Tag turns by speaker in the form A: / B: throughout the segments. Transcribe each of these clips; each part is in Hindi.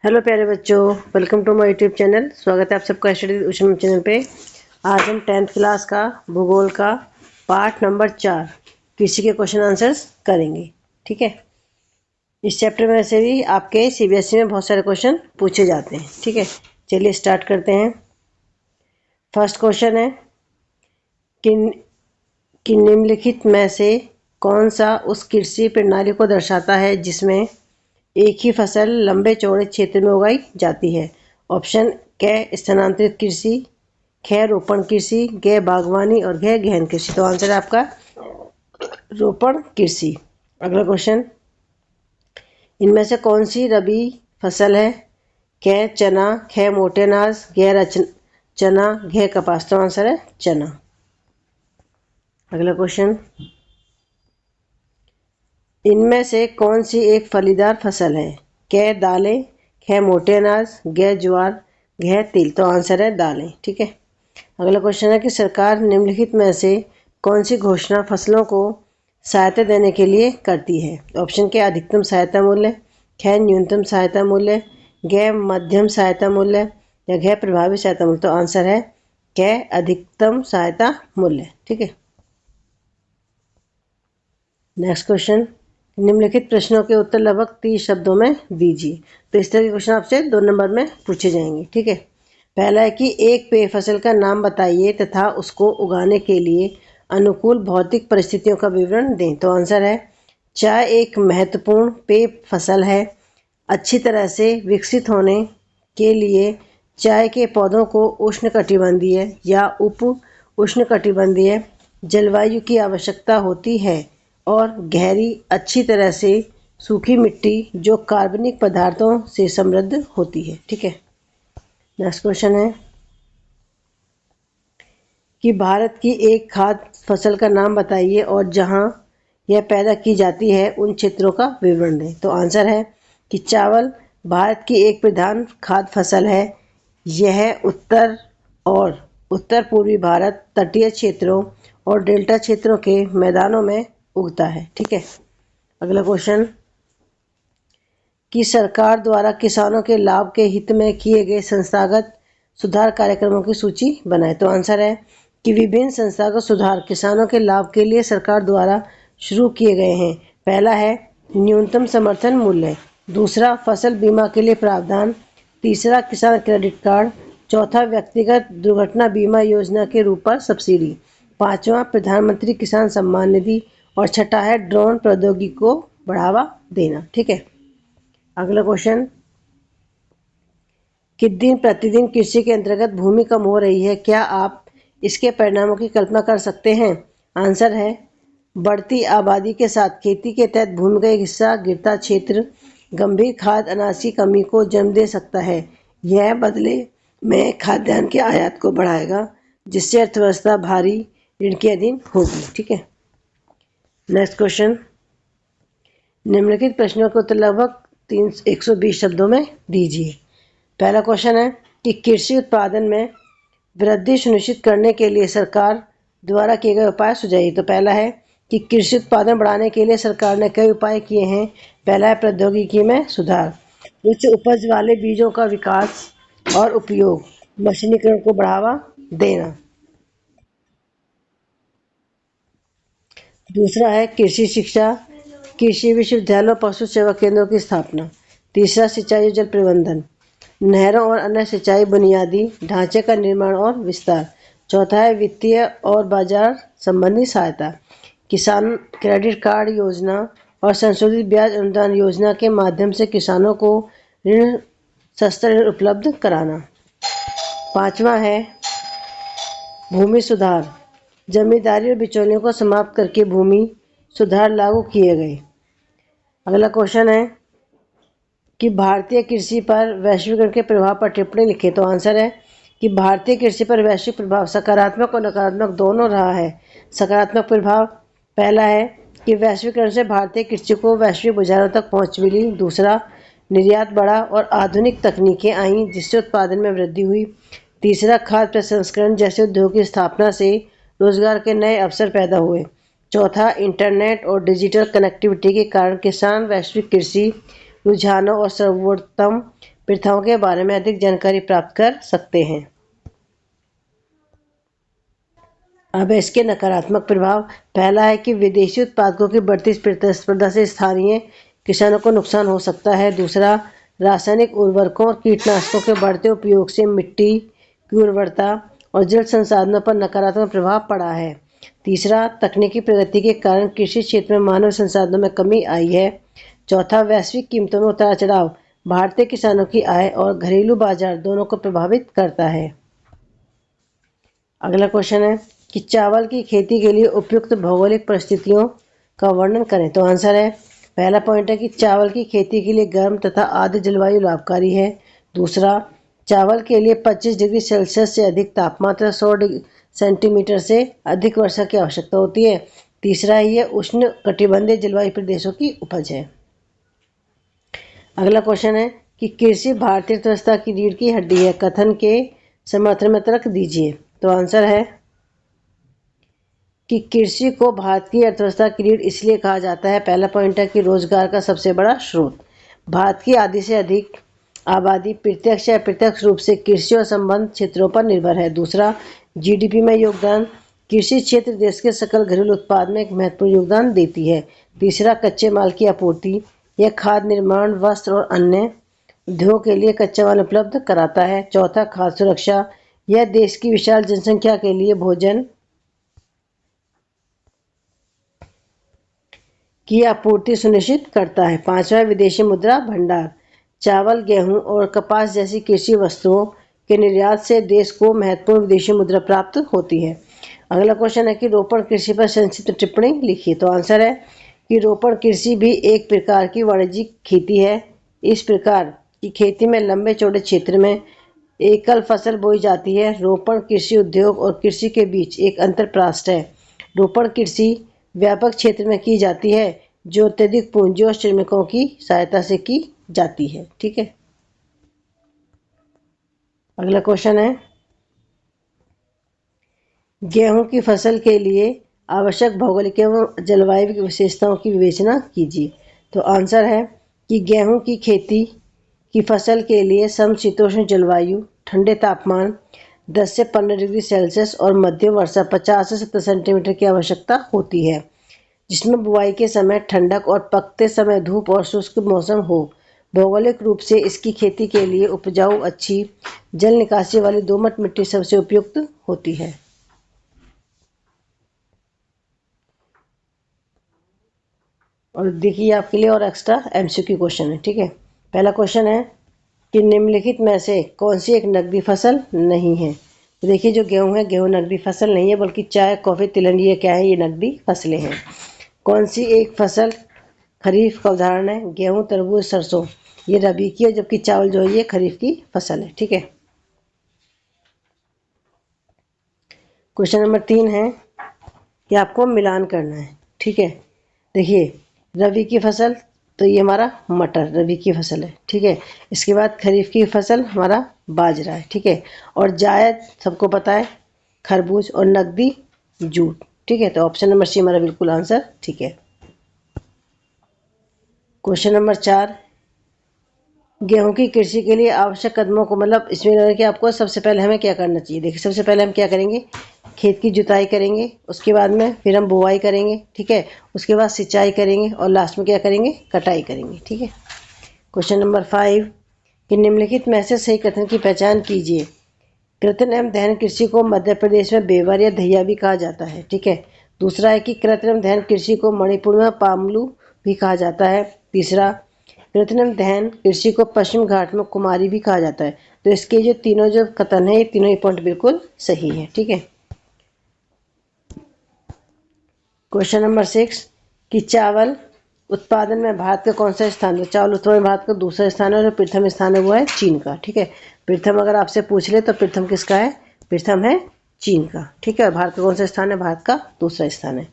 A: हेलो प्यारे बच्चों, welcome to my YouTube channel. स्वागत है आप सबका स्टडी उषम चैनल पे। आज हम 10th क्लास का भूगोल का पार्ट नंबर 4 कृषि के क्वेश्चन आंसर्स करेंगे। ठीक है, इस चैप्टर में से भी आपके सीबीएसई में बहुत सारे क्वेश्चन पूछे जाते हैं। ठीक है, चलिए स्टार्ट करते हैं। फर्स्ट क्वेश्चन है कि निम्नलिखित में से कौन सा उस कृषि प्रणाली को दर्शाता है जिसमें एक ही फसल लंबे चौड़े क्षेत्र में उगाई जाती है। ऑप्शन क स्थानांतरित कृषि, ख रोपण कृषि, ग बागवानी और घ गहन कृषि। तो आंसर है आपका रोपण कृषि। अगला क्वेश्चन, इनमें से कौन सी रबी फसल है? क चना, ख मोटे अनाज, ग चना, घ कपास। तो आंसर है चना। अगला क्वेश्चन, इनमें से कौन सी एक फलीदार फसल है? क दालें, ख मोटे अनाज, ग ज्वार, घ तिल। तो आंसर है दालें। ठीक है, अगला क्वेश्चन है कि सरकार निम्नलिखित में से कौन सी घोषणा फसलों को सहायता देने के लिए करती है? ऑप्शन के अधिकतम सहायता मूल्य, ख न्यूनतम सहायता मूल्य, ग मध्यम सहायता मूल्य या घ प्रभावी सहायता मूल्य। तो आंसर है क अधिकतम सहायता मूल्य। ठीक है, नेक्स्ट क्वेश्चन, निम्नलिखित प्रश्नों के उत्तर लगभग 30 शब्दों में दीजिए। तो इस तरह के क्वेश्चन आपसे 2 नंबर में पूछे जाएंगे। ठीक है, पहला है कि एक पेय फसल का नाम बताइए तथा उसको उगाने के लिए अनुकूल भौतिक परिस्थितियों का विवरण दें। तो आंसर है चाय एक महत्वपूर्ण पेय फसल है। अच्छी तरह से विकसित होने के लिए चाय के पौधों को उष्णकटिबंधीय या उप उष्णकटिबंधीय जलवायु की आवश्यकता होती है और गहरी, अच्छी तरह से सूखी मिट्टी जो कार्बनिक पदार्थों से समृद्ध होती है। ठीक है, नेक्स्ट क्वेश्चन है कि भारत की एक खाद्य फसल का नाम बताइए और जहां यह पैदा की जाती है उन क्षेत्रों का विवरण दें। तो आंसर है कि चावल भारत की एक प्रधान खाद्य फसल है। यह उत्तर पूर्वी भारत, तटीय क्षेत्रों और डेल्टा क्षेत्रों के मैदानों में उगता है। ठीक है, अगला क्वेश्चन कि सरकार द्वारा किसानों के लाभ के हित में किए गए संस्थागत सुधार कार्यक्रमों की सूची बनाएं। तो आंसर है कि विभिन्न संस्थागत सुधार किसानों के लाभ के लिए सरकार द्वारा शुरू किए गए हैं। पहला है न्यूनतम समर्थन मूल्य, दूसरा फसल बीमा के लिए प्रावधान, तीसरा किसान क्रेडिट कार्ड, चौथा व्यक्तिगत दुर्घटना बीमा योजना के रूप पर सब्सिडी, पांचवा प्रधानमंत्री किसान सम्मान निधि और छठा है ड्रोन प्रौद्योगिकी को बढ़ावा देना। ठीक है, अगला क्वेश्चन कि दिन प्रतिदिन कृषि के अंतर्गत भूमि कम हो रही है, क्या आप इसके परिणामों की कल्पना कर सकते हैं? आंसर है बढ़ती आबादी के साथ खेती के तहत भूमि का एक हिस्सा गिरता क्षेत्र गंभीर खाद्य अनाज की कमी को जन्म दे सकता है। यह बदले में खाद्यान्न के आयात को बढ़ाएगा जिससे अर्थव्यवस्था भारी ऋण के अधीन होगी। ठीक है, नेक्स्ट क्वेश्चन, निम्नलिखित प्रश्नों के उत्तर लगभग 120 शब्दों में दीजिए। पहला क्वेश्चन है कि कृषि उत्पादन में वृद्धि सुनिश्चित करने के लिए सरकार द्वारा किए गए उपाय सुझाइए। तो पहला है कि कृषि उत्पादन बढ़ाने के लिए सरकार ने कई उपाय किए हैं। पहला है प्रौद्योगिकी में सुधार, उच्च उपज वाले बीजों का विकास और उपयोग, मशीनीकरण को बढ़ावा देना। दूसरा है कृषि शिक्षा, कृषि विश्वविद्यालयों, पशु सेवा केंद्रों की स्थापना। तीसरा सिंचाई और जल प्रबंधन, नहरों और अन्य सिंचाई बुनियादी ढांचे का निर्माण और विस्तार। चौथा है वित्तीय और बाजार संबंधी सहायता, किसान क्रेडिट कार्ड योजना और संशोधित ब्याज अनुदान योजना के माध्यम से किसानों को ऋण सस्ता ऋण उपलब्ध कराना। पांचवा है भूमि सुधार, जमींदारी और बिचौलियों को समाप्त करके भूमि सुधार लागू किए गए। अगला क्वेश्चन है कि भारतीय कृषि पर वैश्वीकरण के प्रभाव पर टिप्पणी लिखें। तो आंसर है कि भारतीय कृषि पर वैश्विक प्रभाव सकारात्मक और नकारात्मक दोनों रहा है। सकारात्मक प्रभाव, पहला है कि वैश्वीकरण से भारतीय कृषि को वैश्विक बाजारों तक पहुंच मिली। दूसरा, निर्यात बढ़ा और आधुनिक तकनीकें आईं जिससे उत्पादन में वृद्धि हुई। तीसरा, खाद्य प्रसंस्करण जैसे उद्योग की स्थापना से रोजगार के नए अवसर पैदा हुए। चौथा, इंटरनेट और डिजिटल कनेक्टिविटी के कारण किसान वैश्विक कृषि रुझानों और सर्वोत्तम प्रथाओं के बारे में अधिक जानकारी प्राप्त कर सकते हैं। अब इसके नकारात्मक प्रभाव। पहला है कि विदेशी उत्पादकों की बढ़ती प्रतिस्पर्धा से स्थानीय किसानों को नुकसान हो सकता है। दूसरा, रासायनिक उर्वरकों और कीटनाशकों के बढ़ते उपयोग से मिट्टी की उर्वरता और जल संसाधनों पर नकारात्मक प्रभाव पड़ा है। तीसरा, तकनीकी प्रगति के कारण कृषि क्षेत्र में मानव संसाधनों में कमी आई है। चौथा, वैश्विक कीमतों में उतार चढ़ाव भारतीय किसानों की आय और घरेलू बाजार दोनों को प्रभावित करता है। अगला क्वेश्चन है कि चावल की खेती के लिए उपयुक्त भौगोलिक परिस्थितियों का वर्णन करें। तो आंसर है, पहला पॉइंट है कि चावल की खेती के लिए गर्म तथा आर्द्र जलवायु लाभकारी है। दूसरा, चावल के लिए 25 डिग्री सेल्सियस से अधिक तापमान, 100 सेंटीमीटर से अधिक वर्षा की आवश्यकता होती है। तीसरा, यह उष्ण कटिबंधीय जलवायु प्रदेशों की उपज है। अगला क्वेश्चन है कि कृषि भारतीय अर्थव्यवस्था की रीढ़ की हड्डी है, कथन के समर्थन में तर्क दीजिए। तो आंसर है कि कृषि को भारत की अर्थव्यवस्था की रीढ़ इसलिए कहा जाता है। पहला पॉइंट है कि रोजगार का सबसे बड़ा स्रोत। भारत की आधी से अधिक आबादी प्रत्यक्ष या अप्रत्यक्ष रूप से कृषि और संबद्ध क्षेत्रों पर निर्भर है। दूसरा, जीडीपी में योगदान। कृषि क्षेत्र देश के सकल घरेलू उत्पाद में एक महत्वपूर्ण योगदान देती है। तीसरा, कच्चे माल की आपूर्ति। यह खाद्य निर्माण, वस्त्र और अन्य उद्योग के लिए कच्चा माल उपलब्ध कराता है। चौथा, खाद्य सुरक्षा। यह देश की विशाल जनसंख्या के लिए भोजन की आपूर्ति सुनिश्चित करता है। पांचवा, विदेशी मुद्रा भंडार। चावल, गेहूं और कपास जैसी कृषि वस्तुओं के निर्यात से देश को महत्वपूर्ण विदेशी मुद्रा प्राप्त होती है। अगला क्वेश्चन है कि रोपण कृषि पर संक्षिप्त टिप्पणी लिखिए। तो आंसर है कि रोपण कृषि भी एक प्रकार की वाणिज्यिक खेती है। इस प्रकार की खेती में लंबे चौड़े क्षेत्र में एकल फसल बोई जाती है। रोपण कृषि उद्योग और कृषि के बीच एक अंतरप्रास्ट है। रोपण कृषि व्यापक क्षेत्र में की जाती है जो अत्यधिक पूंजी और श्रमिकों की सहायता से की जाती है। ठीक है। अगला क्वेश्चन है, गेहूं की फसल के लिए आवश्यक भौगोलिक एवं जलवायु की विशेषताओं की विवेचना कीजिए। तो आंसर है कि गेहूं की खेती की फसल के लिए समशीतोष्ण जलवायु, ठंडे तापमान 10 से 15 डिग्री सेल्सियस और मध्यम वर्षा 50 से 70 सेंटीमीटर की आवश्यकता होती है, जिसमें बुआई के समय ठंडक और पकते समय धूप और शुष्क मौसम हो। भौगोलिक रूप से इसकी खेती के लिए उपजाऊ, अच्छी जल निकासी वाली दोमट मिट्टी सबसे उपयुक्त होती है। और देखिए आपके लिए और एक्स्ट्रा एमसीक्यू क्वेश्चन है। ठीक है। पहला क्वेश्चन है कि निम्नलिखित में से कौन सी एक नकदी फसल नहीं है। तो देखिए जो गेहूं है, गेहूं नकदी फसल नहीं है, बल्कि चाय, कॉफी, तिलहन ये क्या है, ये नकदी फसलें हैं। कौन सी एक फसल खरीफ का उदाहरण है। गेहूं, तरबूज, सरसों ये रबी की है, जबकि चावल जो है ये खरीफ की फसल है। ठीक है। क्वेश्चन नंबर 3 है कि आपको मिलान करना है। ठीक है। देखिए रबी की फसल, तो ये हमारा मटर रबी की फसल है। ठीक है। इसके बाद खरीफ की फसल हमारा बाजरा है। ठीक है। और जायद सबको पता है खरबूज, और नकदी जूट। ठीक है। तो ऑप्शन नंबर सी हमारा बिल्कुल आंसर ठीक है। क्वेश्चन नंबर 4, गेहूं की कृषि के लिए आवश्यक कदमों को, मतलब इसमें लग कि आपको सबसे पहले हमें क्या करना चाहिए। देखिए सबसे पहले हम क्या करेंगे, खेत की जुताई करेंगे, उसके बाद में फिर हम बुआई करेंगे। ठीक है। उसके बाद सिंचाई करेंगे और लास्ट में क्या करेंगे, कटाई करेंगे। ठीक है। क्वेश्चन नंबर 5 कि निम्नलिखित में से सही कथन की पहचान कीजिए। कृत्रिम एवं दहन कृषि को मध्य प्रदेश में बेवर या दहिया भी कहा जाता है। ठीक है। दूसरा है कि कृत्रिम दहन कृषि को मणिपुर में पामलू भी कहा जाता है। तीसरा, कृत्रिम दहन कृषि को पश्चिम घाट में कुमारी भी कहा जाता है। तो इसके जो तीनों जो कथन है, ये तीनों ही पॉइंट बिल्कुल सही है। ठीक है। क्वेश्चन नंबर 6 कि चावल उत्पादन में भारत का कौन सा स्थान है। चावल उत्पादन में भारत का दूसरा स्थान है और प्रथम स्थान है वो है चीन का। ठीक है। प्रथम अगर आपसे पूछ ले तो प्रथम किसका है, प्रथम है चीन का। ठीक है। भारत का कौन सा स्थान है, भारत का दूसरा स्थान है।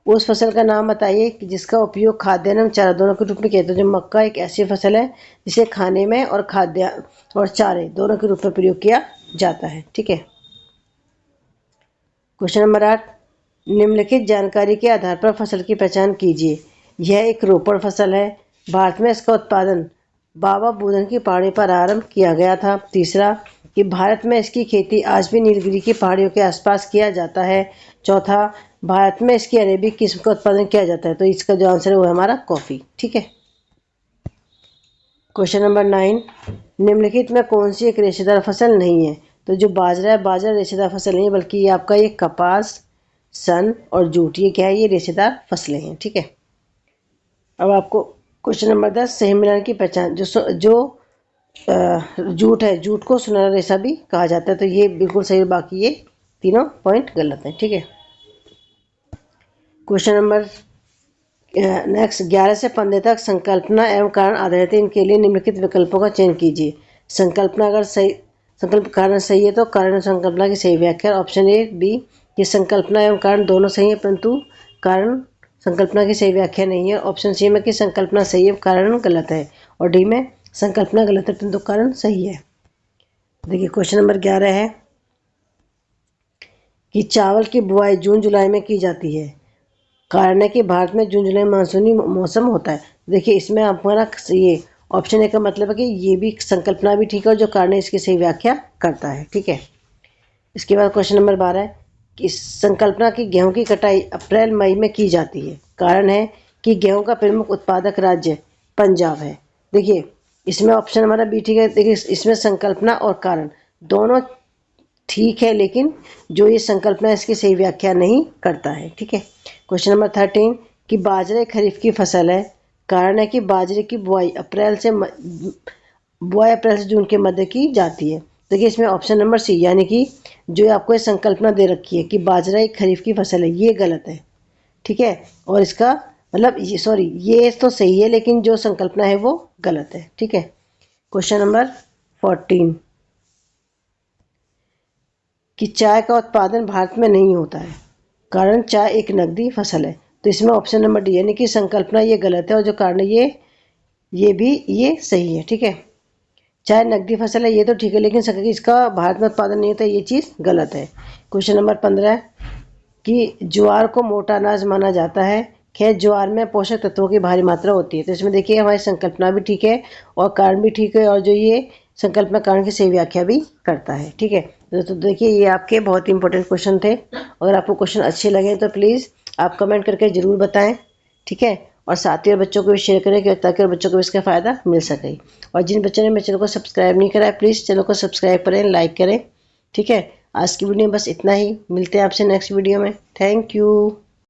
A: उस फसल का नाम बताइए कि जिसका उपयोग खाद्यान्न एवं चारा दोनों के रूप में किया जाता है। जो मक्का एक ऐसी फसल है जिसे खाने में और खाद्य और चारे दोनों के रूप में प्रयोग किया जाता है। ठीक है। क्वेश्चन नंबर 8, निम्नलिखित जानकारी के आधार पर फसल की पहचान कीजिए। यह एक रोपण फसल है। भारत में इसका उत्पादन बाबा बुदन की पहाड़ी पर आरंभ किया गया था। तीसरा, कि भारत में इसकी खेती आज भी नीलगिरी की पहाड़ियों के आसपास किया जाता है। चौथा, भारत में इसकी अरेबिक किस्म का उत्पादन किया जाता है। तो इसका जो आंसर है वो है हमारा कॉफ़ी। ठीक है। क्वेश्चन नंबर 9, निम्नलिखित में कौन सी एक रेशेदार फसल नहीं है? तो जो बाजरा है, बाजरा रेशेदार फसल नहीं है, बल्कि ये आपका ये कपास, सन और जूट, ये क्या है, ये रेशेदार फसलें हैं। ठीक है। अब आपको क्वेश्चन नंबर 10, सही मिलान की पहचान। जो जूट है, जूट को सुनहरा रेशा भी कहा जाता है। तो ये बिल्कुल सही, बाकी ये तीनों पॉइंट गलत हैं। ठीक है। क्वेश्चन नंबर नेक्स्ट 11 से 15 तक संकल्पना एवं कारण आधारित है। इनके लिए निम्नलिखित विकल्पों का चयन कीजिए। संकल्पना अगर सही, संकल्प कारण सही है तो कारण संकल्पना की सही व्याख्या। ऑप्शन ए बी, कि संकल्पना एवं कारण दोनों सही है परंतु कारण संकल्पना की सही व्याख्या नहीं है। ऑप्शन सी में कि संकल्पना सही है कारण गलत है। और डी में संकल्पना गलत है परंतु कारण सही है। देखिए क्वेश्चन नंबर 11 है कि चावल की बुआई जून जुलाई में की जाती है। कारण है कि भारत में जून जुलाई मानसूनी मौसम होता है। देखिए इसमें हमारा ये ऑप्शन ए का मतलब है कि ये भी संकल्पना भी ठीक है और जो कारण है इसकी सही व्याख्या करता है। ठीक है। इसके बाद क्वेश्चन नंबर 12 है कि संकल्पना की गेहूं की कटाई अप्रैल मई में की जाती है। कारण है कि गेहूं का प्रमुख उत्पादक राज्य पंजाब है। देखिए इसमें ऑप्शन हमारा बी ठीक है। देखिए इसमें संकल्पना और कारण दोनों ठीक है, लेकिन जो ये संकल्पना इसकी सही व्याख्या नहीं करता है। ठीक है। क्वेश्चन नंबर 13 कि बाजरे खरीफ की फसल है। कारण है कि बाजरे की बुआई अप्रैल से जून के मध्य की जाती है। देखिए इसमें ऑप्शन नंबर सी यानी कि जो आपको ये संकल्पना दे रखी है कि बाजरा एक खरीफ की फसल है, ये गलत है। ठीक है। और इसका मतलब ये तो सही है लेकिन जो संकल्पना है वो गलत है। ठीक है। क्वेश्चन नंबर 14 कि चाय का उत्पादन भारत में नहीं होता है। कारण चाय एक नकदी फसल है। तो इसमें ऑप्शन नंबर डी यानी कि संकल्पना ये गलत है और जो कारण है ये सही है। ठीक है। चाय नकदी फसल है ये तो ठीक है, लेकिन इसका भारत में उत्पादन नहीं होता, ये चीज़ गलत है। क्वेश्चन नंबर 15 कि ज्वार को मोटा अनाज माना जाता है। खैर ज्वार में पोषक तत्वों की भारी मात्रा होती है। तो इसमें देखिए हमारी संकल्पना भी ठीक है और कारण भी ठीक है और जो ये संकल्पना कारण की सही व्याख्या भी करता है। ठीक है। तो देखिए ये आपके बहुत ही इंपॉर्टेंट क्वेश्चन थे। अगर आपको क्वेश्चन अच्छे लगे तो प्लीज़ आप कमेंट करके ज़रूर बताएं। ठीक है। और साथी और बच्चों को भी शेयर करें ताकि और बच्चों को भी इसका फ़ायदा मिल सके। और जिन बच्चों ने मेरे चैनल को सब्सक्राइब नहीं करा है प्लीज़ चैनल को सब्सक्राइब करें, लाइक करें। ठीक है। आज की वीडियो में बस इतना ही। मिलते हैं आपसे नेक्स्ट वीडियो में। Thank you.